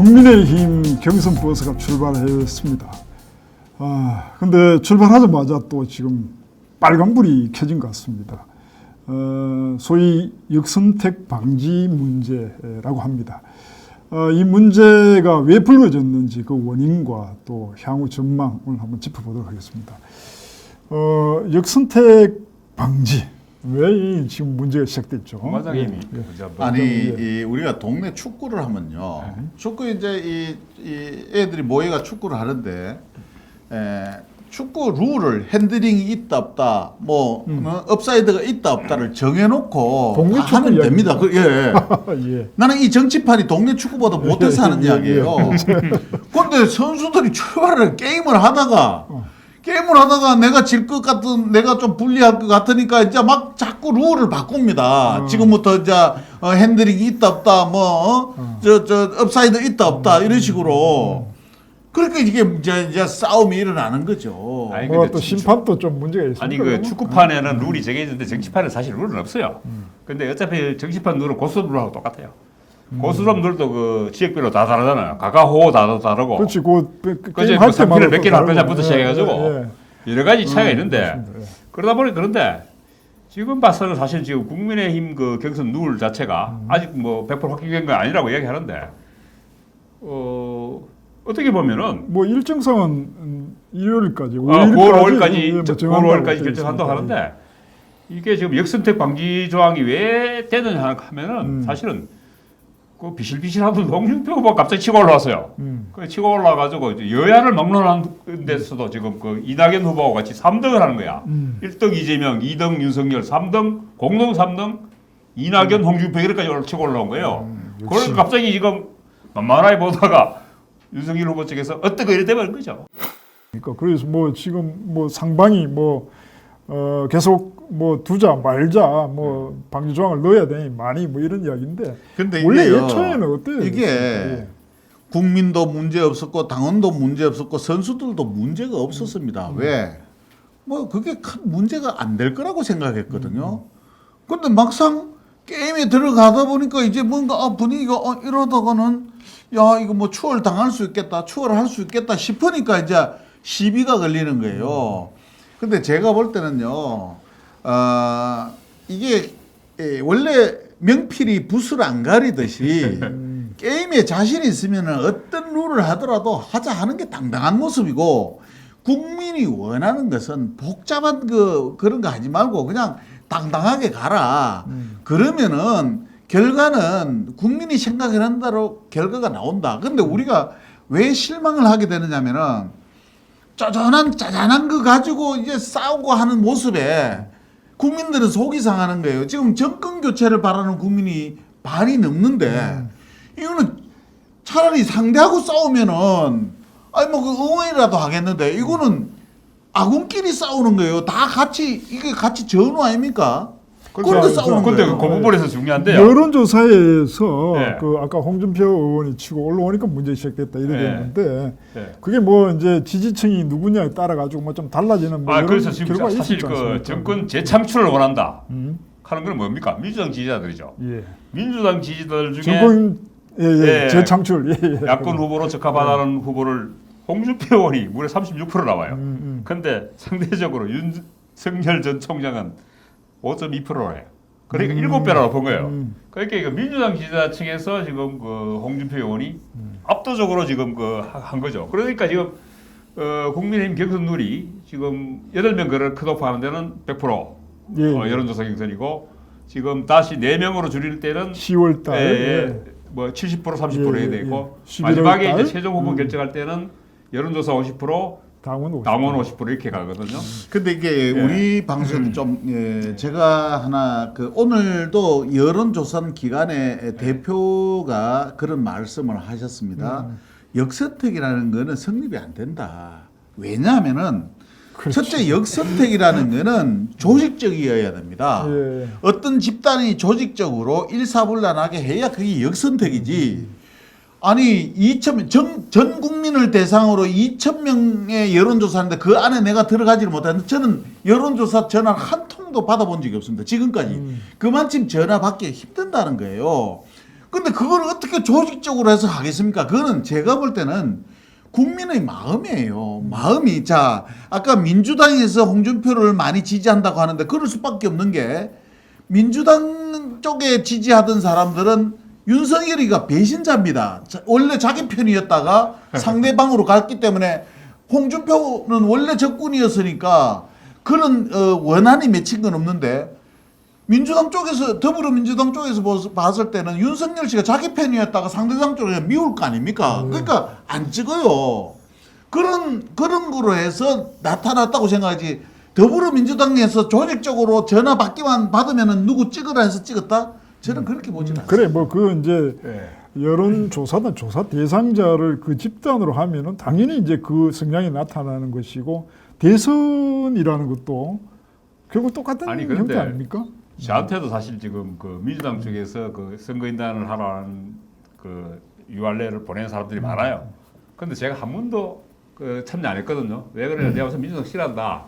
국민의힘 경선 버스가 출발했습니다. 근데 출발하자마자 또 지금 빨간불이 켜진 것 같습니다. 소위 역선택 방지 문제라고 합니다. 이 문제가 왜 불거졌는지 그 원인과 또 향후 전망 오늘 한번 짚어보도록 하겠습니다. 역선택 방지. 왜 지금 문제가 시작됐죠? 공화당이 아니 우리가 동네 축구를 하면요. 축구 이제 이 애들이 모여가 축구를 하는데 축구 룰을 핸들링이 있다 없다 뭐 업사이드가 있다 없다를 정해놓고 동네 다 하면 됩니다. 예. 예. 나는 이 정치판이 동네 축구보다 못해서 하는 이야기예요. 그런데 선수들이 출발을 게임을 하다가 내가 질 것 같은, 내가 좀 불리할 것 같으니까 이제 막 자꾸 룰을 바꿉니다. 지금부터 이제 핸들링이 있다 없다, 업사이드 있다 없다 이런 식으로. 그러니까 이게 이제 싸움이 일어나는 거죠. 아니, 또 심판도 좀 문제가 있습니다. 아니 그 축구판에는 룰이 정해 있는데 정치판은 사실 룰은 없어요. 근데 어차피 정치판 룰은 고스톱 룰하고 똑같아요. 고스톱 룰도 그 지역별로 다 다르잖아요. 가가호 다 다르고. 그렇지. 그제 그 상표를 몇 개나 할 거냐부터 시작해가지고 여러 가지 차이가 있는데 그러다 보니 그런데 지금 봐서는 사실 지금 국민의힘 그 경선 룰 자체가 아직 뭐 100% 확정된 건 아니라고 이야기하는데 어떻게 보면은 뭐 일정상은 일요일까지, 9월 5일까지 뭐 9월 5일까지 결정한다고 하는데 이게 지금 역선택 방지 조항이 왜 되느냐 하면은 사실은 그 비실비실하던 홍준표 후보가 갑자기 치고 올라왔어요. 그 치고 올라와가지고 여야를 막론하는 데서도 지금 그 이낙연 후보와 같이 3등을 하는 거야. 1등 이재명, 2등 윤석열, 3등 공동 3등 이낙연, 홍준표 이렇게까지 치고 올라온 거예요. 그걸 갑자기 지금 만만하게 보다가 윤석열 후보 측에서 어떻게 이래 돼버린 거죠. 그러니까 그래서 뭐 지금 뭐 상방이 계속 뭐 두자 말자 뭐 방지 조항을 넣어야 되니 많이 뭐 이런 이야기인데 근데 원래 이게요, 예초에는 어때요? 이게 국민도 문제 없었고 당원도 문제 없었고 선수들도 문제가 없었습니다. 왜? 뭐 그게 큰 문제가 안 될 거라고 생각했거든요. 근데 막상 게임에 들어가다 보니까 이제 뭔가 분위기가 이러다가는 야 이거 뭐 추월 당할 수 있겠다, 추월할 수 있겠다 싶으니까 이제 시비가 걸리는 거예요. 근데 제가 볼 때는요, 이게 원래 명필이 붓을 안 가리듯이 게임에 자신이 있으면 어떤 룰을 하더라도 하자 하는 게 당당한 모습이고 국민이 원하는 것은 복잡한 그런 거 하지 말고 그냥 당당하게 가라. 그러면은 결과는 국민이 생각하는 대로 결과가 나온다. 근데 우리가 왜 실망을 하게 되느냐면은 짜잔한 거 가지고 이제 싸우고 하는 모습에 국민들은 속이 상하는 거예요. 지금 정권 교체를 바라는 국민이 반이 넘는데 이거는 차라리 상대하고 싸우면은 그 응원이라도 하겠는데 이거는 아군끼리 싸우는 거예요. 다 같이 이게 같이 전후 아닙니까? 그런데 싸우는 근데 거예요. 그 부분에서 중요한데요. 여론조사에서 네. 아까 홍준표 의원이 치고 올라오니까 문제 시작됐다 이래 됐는데 네. 그게 뭐 이제 지지층이 누구냐에 따라 가지고 뭐 좀 달라지는 뭐 이런 그래서 지금 결과가 사실 있었지 그 않습니까? 정권 재창출을 원한다 하는 건 뭡니까? 민주당 지지자들이죠. 예. 민주당 지지자들 중에 정권 재창출 야권 후보로 적합하다는 후보를 홍준표 의원이 무려 36% 나와요. 근데 상대적으로 윤석열 전 총장은 5.2%예요. 그러니까 7배나 높은 거예요. 그러니까 이거 민주당 지지자층에서 지금 그 홍준표 의원이 압도적으로 지금 한 거죠. 그러니까 지금 국민의힘 경선 룰이 지금 8명 그를 컷오프하는 데는 100% 여론조사 경선이고 지금 다시 4명으로 줄일 때는 10월 달 뭐 70% 30% 해야 되고 11월 마지막에 달? 이제 최종 후보 결정할 때는 여론조사 50% 당원 50% 이렇게 가거든요. 근데 이게 우리 방송에도 좀 제가 하나 오늘도 여론조사 기관의 대표가 그런 말씀을 하셨습니다. 역선택이라는 거는 성립이 안 된다. 왜냐하면은 첫째 역선택이라는 거는 조직적이어야 됩니다. 어떤 집단이 조직적으로 일사불란하게 해야 그게 역선택이지. 아니 전 국민을 대상으로 2,000명의 여론조사인데 그 안에 내가 들어가지를 못하는데 저는 여론조사 전화 한 통도 받아본 적이 없습니다. 지금까지. 그만큼 전화 받기 힘든다는 거예요. 근데 그걸 어떻게 조직적으로 해서 하겠습니까? 그거는 제가 볼 때는 국민의 마음이에요. 마음이. 자, 아까 민주당에서 홍준표를 많이 지지한다고 하는데 그럴 수밖에 없는 게 민주당 쪽에 지지하던 사람들은 윤석열이가 배신자입니다. 원래 자기 편이었다가 상대방으로 갔기 때문에 홍준표는 원래 적군이었으니까 그런 원한이 맺힌 건 없는데 민주당 쪽에서 더불어민주당 쪽에서 봤을 때는 윤석열 씨가 자기 편이었다가 상대방 쪽에 미울 거 아닙니까? 그러니까 안 찍어요. 그런 거로 해서 나타났다고 생각하지. 더불어민주당에서 조직적으로 전화 받으면은 누구 찍으라 해서 찍었다? 저는 그렇게 보지는 않습니다. 그래 뭐 그 이제 네. 여론조사나 조사 대상자를 그 집단으로 하면은 당연히 이제 그 성향이 나타나는 것이고 대선이라는 것도 결국 똑같은 아니, 형태 그런데 아닙니까? 저한테도 사실 지금 그 민주당 쪽에서 그 선거인단을 하라는 그 유알레를 보낸 사람들이 많아요. 근데 제가 한 번도 그 참여 안 했거든요. 왜 그러냐? 내가 우선 민주당 싫어한다.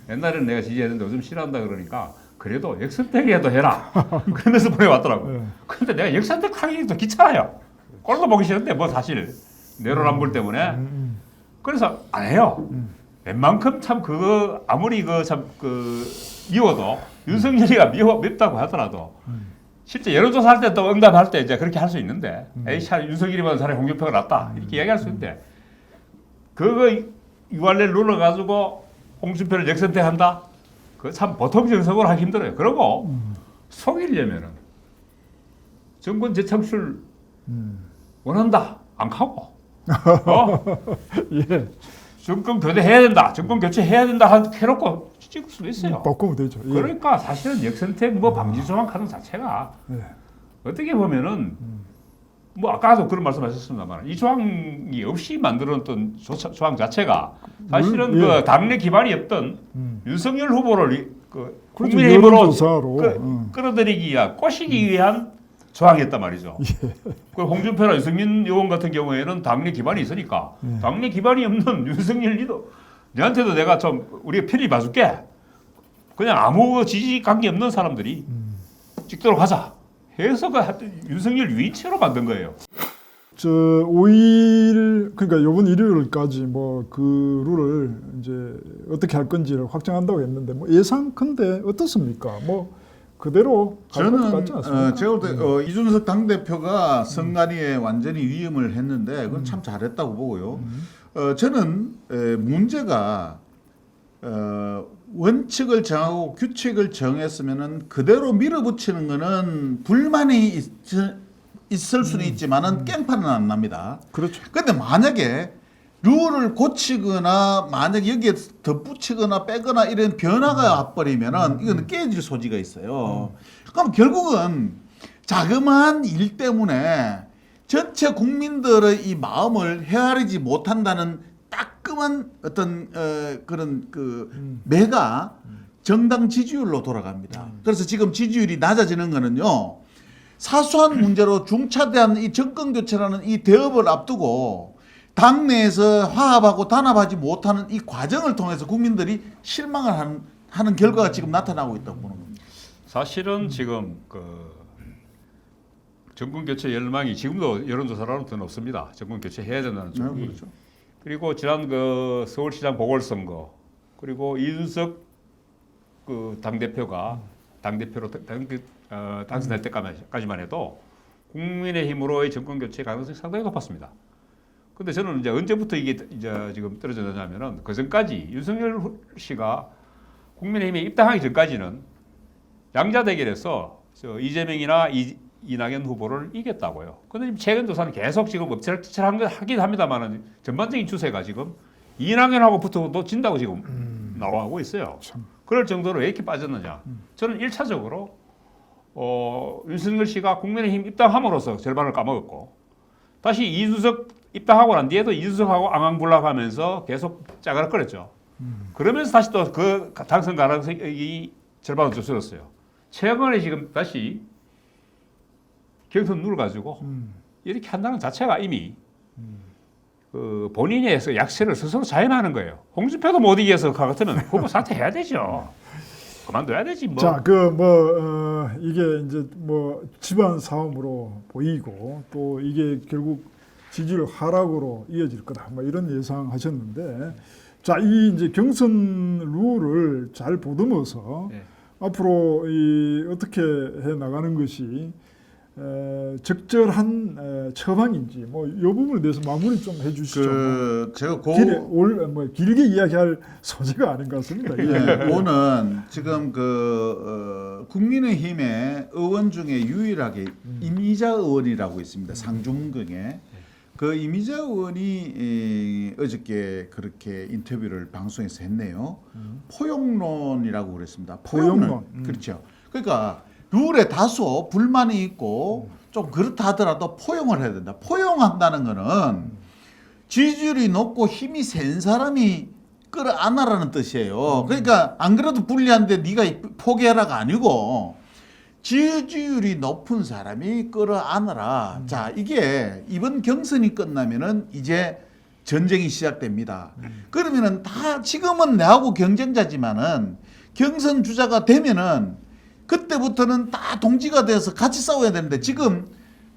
옛날에는 내가 지지했는데 요즘 싫어한다 그러니까 그래도 역선택이라도 해라. 그러면서 보내왔더라고요. 네. 근데 내가 역선택하기도 귀찮아요. 꼴도 보기 싫은데 뭐 사실 내로남불 때문에 그래서 안 해요. 웬만큼 참 그거 아무리 그 참 그 미워도 윤석열이가 밉다고 하더라도 실제 여론조사 할 때 또 응답할 때 이제 그렇게 할 수 있는데 에이 차 윤석열이보다 차라리 홍준표가 낫다 이렇게 이야기할 수 있는데 그거 유알레를 눌러가지고 홍준표를 역선택한다? 그 참 보통 정석으로 하기 힘들어요. 그리고 속이려면은 정권 재창출 원한다 안 가고 예. 정권 교체해야 된다. 정권 교체해야 된다 해놓고 찍을 수도 있어요. 바꾸면 되죠. 예. 그러니까 사실은 역선택 뭐 방지 조항 하는 자체가 예. 어떻게 보면은 뭐 아까도 그런 말씀하셨습니다만 이 조항이 없이 만들었던 조항 자체가 사실은 예. 그 당내 기반이 없던 윤석열 후보를 그 그렇죠. 국민의힘으로 여론조사로. 끌어들이기 위한 꼬시기 위한 조항이었단 말이죠. 예. 그 홍준표나 유승민 의원 같은 경우에는 당내 기반이 있으니까 당내 기반이 없는 윤석열 리더 너한테도 내가 좀 우리가 편히 봐줄게. 그냥 아무 지지 관계 없는 사람들이 찍도록 하자. 해서 그 윤석열 유인체로 만든 거예요. 저 5일 그러니까 이번 일요일까지 뭐 그 룰을 이제 어떻게 할 건지를 확정한다고 했는데 뭐 예상컨대 어떻습니까? 뭐 그대로 갈 것 같지 않습니까? 제가 볼 때 이준석 당대표가 선관위에 완전히 위임을 했는데 그건 참 잘했다고 보고요. 저는 문제가 원칙을 정하고 규칙을 정했으면은 그대로 밀어붙이는 거는 불만이 있을 수는 있지만은 깽판은 안 납니다. 그렇죠. 근데 만약에 룰을 고치거나 만약 여기에 덧붙이거나 빼거나 이런 변화가 와버리면은 이거는 깨질 소지가 있어요. 그럼 결국은 자그마한 일 때문에 전체 국민들의 이 마음을 헤아리지 못한다는 따끔한 어떤 그런 그 매가 정당 지지율로 돌아갑니다. 그래서 지금 지지율이 낮아지는 거는요. 사소한 문제로 중차대한 이 정권 교체라는 이 대업을 앞두고 당내에서 화합하고 단합하지 못하는 이 과정을 통해서 국민들이 실망을 하는 결과가 지금 나타나고 있다고 보는 겁니다. 사실은 지금 그 정권 교체 열망이 지금도 여론조사로는 더 높습니다. 정권 교체 해야 된다는 쪽이. 그렇죠. 그리고 지난 그 서울시장 보궐선거 그리고 이준석 그 당대표가 당대표로 당선될 때까지만 해도 국민의힘으로의 정권 교체 가능성이 상당히 높았습니다. 근데 저는 이제 언제부터 이게 이제 지금 떨어졌느냐면은 그 전까지 윤석열 씨가 국민의힘에 입당하기 전까지는 양자 대결에서 이재명이나 이낙연 후보를 이겼다고요. 근데 지금 최근 조사는 계속 지금 엎치락뒤치락 하긴 합니다만은 전반적인 추세가 지금 이낙연하고 붙어도 진다고 지금 나오고 있어요. 참. 그럴 정도로 왜 이렇게 빠졌느냐? 저는 1차적으로 윤석열 씨가 국민의힘 입당함으로써 절반을 까먹었고 다시 이준석 입당하고 난 뒤에도 이준석하고 앙앙불락하면서 계속 짜가락거렸죠. 그러면서 다시 또 그 당선 가능성이 절반으로 줄었어요. 최근에 지금 다시 경선 룰을 가지고 이렇게 한다는 자체가 이미 그 본인의 약세를 스스로 자임하는 거예요. 홍준표도 못 이겨서 같으면 후보 사퇴해야 되죠. 그만둬야 되지 뭐. 자, 이게 이제 뭐 집안 싸움으로 보이고 또 이게 결국 지지율 하락으로 이어질 거다. 뭐 이런 예상하셨는데, 자, 이 이제 경선 룰을 잘 보듬어서 네. 앞으로 이 어떻게 해 나가는 것이 적절한 처방인지 뭐 이 부분에 대해서 마무리 좀 해주시죠. 제가 길게 이야기할 소재가 아닌 것 같습니다. 예, 오는 지금 국민의힘의 의원 중에 유일하게 이미자 의원이라고 있습니다. 상중경에 그 이미자 의원이 어저께 그렇게 인터뷰를 방송에서 했네요. 포용론이라고 그랬습니다. 포용론. 그렇죠. 그러니까 룰에 다소 불만이 있고 좀 그렇다 하더라도 포용을 해야 된다. 포용한다는 거는 지지율이 높고 힘이 센 사람이 끌어안아라는 뜻이에요. 그러니까 안 그래도 불리한데 네가 포기해라가 아니고 지지율이 높은 사람이 끌어안아라. 자, 이게 이번 경선이 끝나면은 이제 전쟁이 시작됩니다. 그러면은 다 지금은 내하고 경쟁자지만은 경선 주자가 되면은 그때부터는 다 동지가 돼서 같이 싸워야 되는데 지금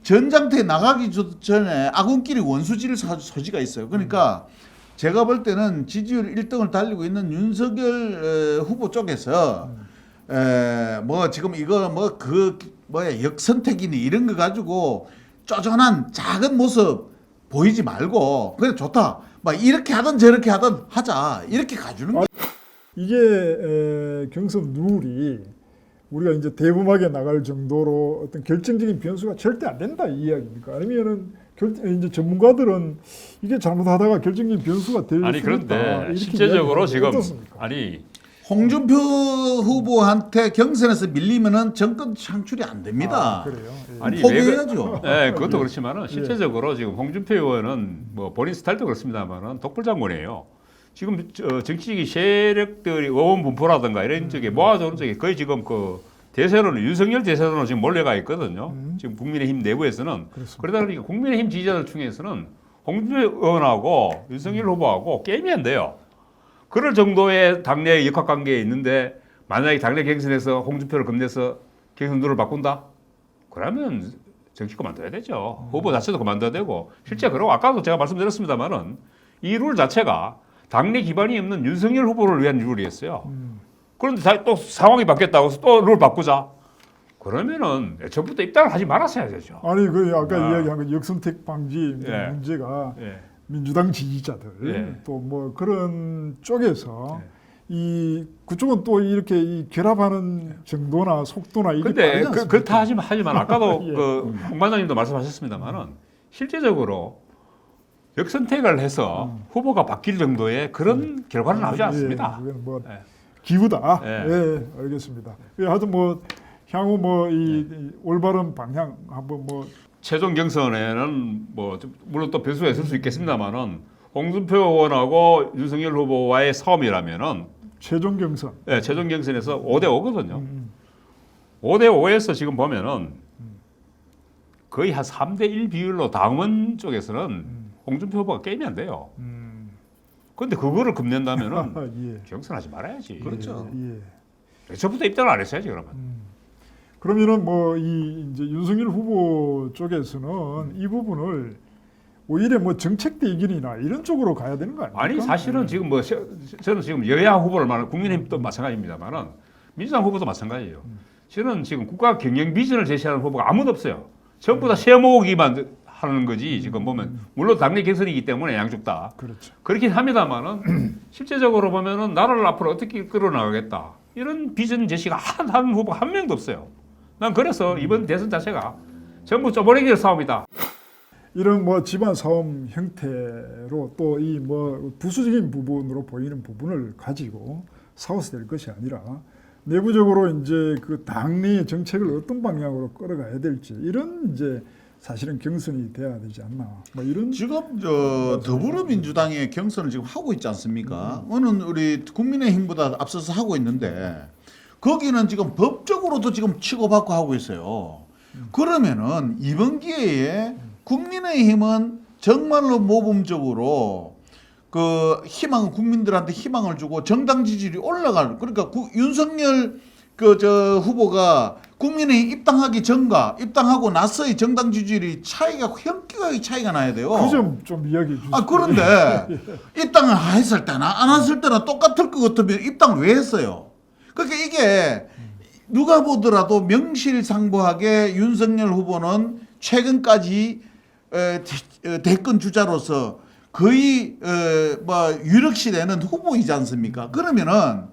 전장터에 나가기 전에 아군끼리 원수질 소지가 있어요. 그러니까 제가 볼 때는 지지율 1등을 달리고 있는 윤석열 후보 쪽에서 뭐 지금 이거 역선택이니 이런 거 가지고 쪼잔한 작은 모습 보이지 말고 그래 좋다. 막 이렇게 하든 저렇게 하든 하자. 이렇게 가주는 게 이게 경선 룰이 우리가 이제 대범하게 나갈 정도로 어떤 결정적인 변수가 절대 안 된다 이 이야기입니까? 아니면은 이제 전문가들은 이게 잘못하다가 결정적인 변수가 될 아니 수 있다. 그런데 이렇게 실제적으로 지금 어떻습니까? 아니 홍준표 후보한테 경선에서 밀리면은 정권 창출이 안 됩니다. 그래요. 예. 아니, 포기해야죠. 네, 그것도 그렇지만은 실제적으로 지금 홍준표 의원은 뭐 본인 스타일도 그렇습니다만은 독불장군이에요. 지금 정치적인 세력들이 의원 분포라든가 이런 쪽에 모아주는 쪽에 거의 지금 그 대세로는 윤석열 대세로는 지금 몰려가 있거든요. 지금 국민의힘 내부에서는 그렇습니다. 그러다 보니까 국민의힘 지지자들 중에서는 홍준표 의원하고 윤석열 후보하고 게임이 안 돼요. 그럴 정도의 당내 역학관계에 있는데 만약에 당내 경선에서 홍준표를 겁내서 경선 룰을 바꾼다? 그러면 정치 그만둬야 되죠. 후보 자체도 그만둬야 되고 실제 그러고 아까도 제가 말씀드렸습니다만은 이 룰 자체가 당내 기반이 없는 윤석열 후보를 위한 룰이었어요. 그런데 또 상황이 바뀌었다고 해서 또 룰 바꾸자. 그러면은 처음부터 입당을 하지 말았어야 되죠. 아니 그 아까 이야기한 그 역선택 방지 예. 문제가 예. 민주당 지지자들 예. 또 뭐 그런 쪽에서 이 그쪽은 또 이렇게 이 결합하는 정도나 속도나 이게 근데 다르지 않습니까? 그렇다 하지만 아까도 예. 그 홍반장님도 말씀하셨습니다만은 실제적으로 역선택을 해서 후보가 바뀔 정도의 그런 결과는 나오지 않습니다. 예, 그건 뭐 예. 기우다. 예. 예, 알겠습니다. 예, 하여튼 뭐 향후 뭐 이 올바른 방향 한번 뭐 최종 경선에는 뭐 물론 또 변수가 있을 수 있겠습니다만은 홍준표 의원하고 윤석열 후보와의 싸움이라면은 최종 경선. 예, 최종 경선에서 5대 5거든요. 5대 5에서 지금 보면은 거의 한 3대 1 비율로 당원 쪽에서는 홍준표 후보가 게임이 안 돼요. 그런데 그거를 겁낸다면은 예. 경선하지 말아야지. 그렇죠. 예. 저부터 입당을 안 했어야지 그러면. 그러면은 뭐 이 이제 윤석열 후보 쪽에서는 이 부분을 오히려 뭐 정책 대결이나 이런 쪽으로 가야 되는 거 아닙니까? 아니 사실은 지금 뭐 저는 지금 여야 후보를 말하는 국민의힘도 마찬가지입니다만은 민주당 후보도 마찬가지예요. 저는 지금 국가 경영 비전을 제시하는 후보가 아무도 없어요. 전부 다 세 모으기만 하는 거지. 지금 보면 물론 당내 경선이기 때문에 양쪽 다 그렇죠. 그렇긴 합니다만은 실제적으로 보면은 나라를 앞으로 어떻게 끌어나가겠다 이런 비전 제시가 한 후보 한 명도 없어요. 난 그래서 이번 대선 자체가 전부 쪼버리기 싸움이다. 이런 뭐 집안 싸움 형태로 또 이 뭐 부수적인 부분으로 보이는 부분을 가지고 싸워서 될 것이 아니라 내부적으로 이제 그 당내의 정책을 어떤 방향으로 끌어가야 될지 이런 이제 사실은 경선이 돼야 되지 않나. 뭐 이런 지금 더불어민주당의 경선을 지금 하고 있지 않습니까? 오늘 우리 국민의힘보다 앞서서 하고 있는데 거기는 지금 법적으로도 지금 치고받고 하고 있어요. 그러면은 이번 기회에 국민의힘은 정말로 모범적으로 그 희망 국민들한테 희망을 주고 정당 지지율이 올라갈 그러니까 윤석열 그 저 후보가 국민의 입당하기 전과 입당하고 나서의 정당 지지율이 차이가 현격하게 차이가 나야 돼요. 그 점 좀 이야기해 주시죠. 아 그런데 입당을 했을 때나 안 했을 때나 똑같을 것 같으면 입당을 왜 했어요? 그러니까 이게 누가 보더라도 명실상부하게 윤석열 후보는 최근까지 대권 주자로서 거의 뭐 유력시되는 후보이지 않습니까? 그러면은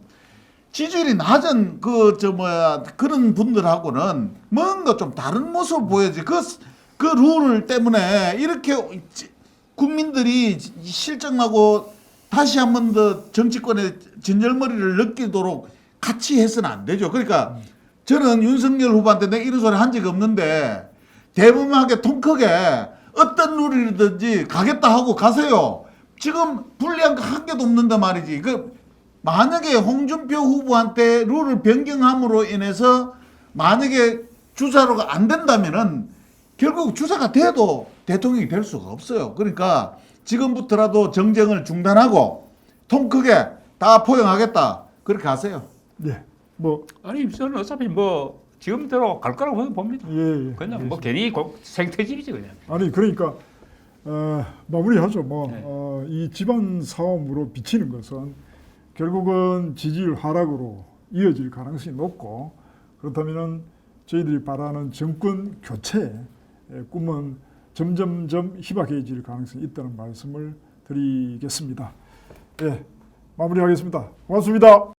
지지율이 낮은 그런 분들하고는 뭔가 좀 다른 모습을 보여야지. 그 룰 때문에 이렇게 국민들이 실정하고 다시 한 번 더 정치권의 진절머리를 느끼도록 같이 해서는 안 되죠. 그러니까 저는 윤석열 후보한테 내가 이런 소리 한 적이 없는데 대범하게 통 크게 어떤 룰이든지 가겠다 하고 가세요. 지금 불리한 거 한 개도 없는데 말이지. 만약에 홍준표 후보한테 룰을 변경함으로 인해서 만약에 주자로가 안 된다면은 결국 주자가 돼도 대통령이 될 수가 없어요. 그러니까 지금부터라도 정쟁을 중단하고 통 크게 다 포용하겠다. 그렇게 하세요. 예. 뭐 아니 저는 어차피 뭐 지금대로 갈 거라고 봅니다. 예. 그냥 뭐 괜히 생태질이지 그냥. 아니 그러니까 마무리하죠. 네. 이 집안 싸움으로 비치는 것은 결국은 지지율 하락으로 이어질 가능성이 높고 그렇다면은 저희들이 바라는 정권 교체의 꿈은 점점점 희박해질 가능성이 있다는 말씀을 드리겠습니다. 예, 마무리하겠습니다. 고맙습니다.